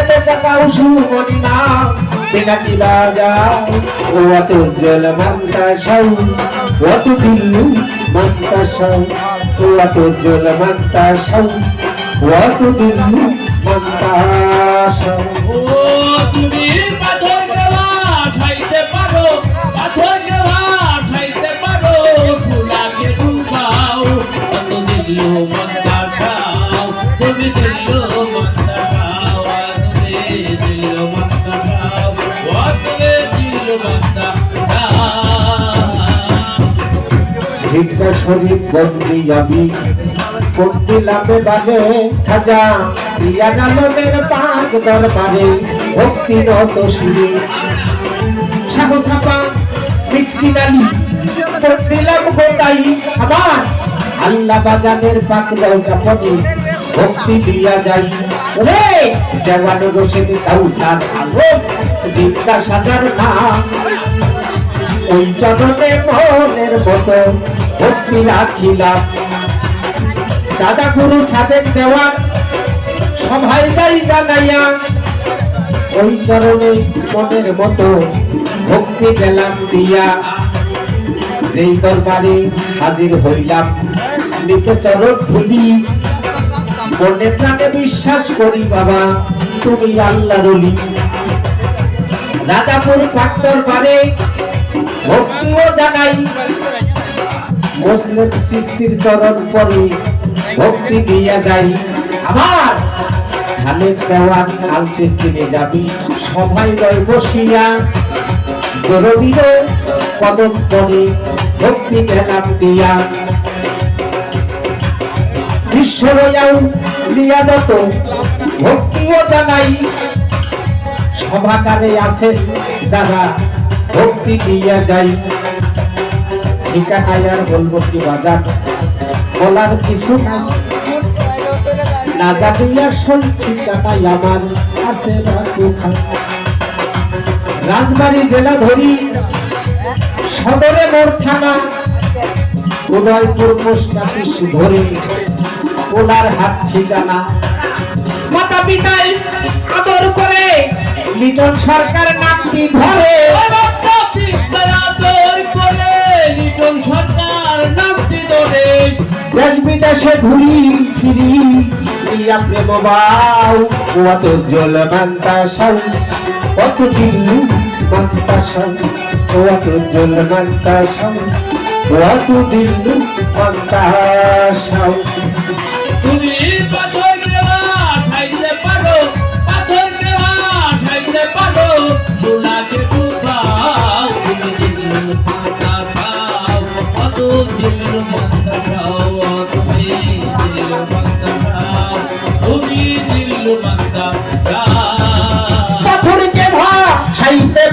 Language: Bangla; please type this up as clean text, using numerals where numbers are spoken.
betakau sumoni na pinakibagay wa tujjal mantasau wa tudillu mantasau wa tujjal mantasau wa tudillu mantasau তুমি পাথরকে ভাসাইতে পারো পাথরকে ভাসাইতে পারো ফুলাকে ডুবাও কত দিল মন্দাসাও তুমি দিল মন্দাসাও তুমি দিল মন্দাসাও তুমি দিল মন্দাসাও জিজ্ঞা শরীফ বন্দি আমি বন্দি লাভে বাগে খাজা ইয়ান আলমের পাক দরবারে ভক্তি নত শিরে সাহসাপা মিসকিন আলী দিলাম গোটাই আবার আল্লাহ বাজানের পাক রওজাপনে ভক্তি দিয়া যাই রে দেওয়ান রশিদ কাউসার আলম জিজ্ঞা সাজার না ওই চরণে মনের মতো ভক্তি রাখিলাম দাদা গুরু সাদেক দেওয়ান সভায় যাই জানাইয়া ওই চরণে মনের মতো ভক্তি গেলাম দিয়া যেই দরবারে হাজির হইলাম নিতে চরণ ধুলি মনে প্রাণে বিশ্বাস করি বাবা তুমি আল্লাহর ওলি রাজাপুর পাক দরবারে ভক্তিও জানাই মুসলিম সৃষ্টির চরণ পরে ভক্তি দিয়া যাই আবার খালেক দেওয়ান আল সৃষ্টি যাবি সবাই রয় বসিয়া দরবির কদম পরে ভক্তি গেলাম দিয়া বিশ্ব রয়াও লিয়া যত ভক্তিও জানাই সভাকারে আছেন যারা ভক্তি দিয়া যাই ঠিকানায় আর বলবো কি বাজার বলার কিছু নাই না জানিয়া শোন ঠিকানায় আমার আছে না কোথায় রাজবাড়ী জেলা ধরি সদরে মোর থানা উদয়পুর পোস্ট অফিস ধরে কোলার হাট ঠিকানা মাতা পিতাই আদর করে লিটন সরকার নামটি ধরে মাতা পিতাই আদর করে লিটন সরকার নামটি ধরে দেশ বিদেশে ঘুরি ফিরি ইয়া প্রেম বাউ কত জল মান্তাসাউ কত দিল্লু মান্তাসাউ কত জল মান্তাসাউ কত দিল্লু মান্তাসাউ তুমি পাথরকে ভাসাইতে পারো পাথরকে ভাসাইতে পারো ফুলাকে ডুবাও তুমি দিল মন্দাসাও কত দিল মন্দাসাও তুমি দিল মন্দাসাও তুমি দিল মন্দাসাও পাথরকে ভাসাইতে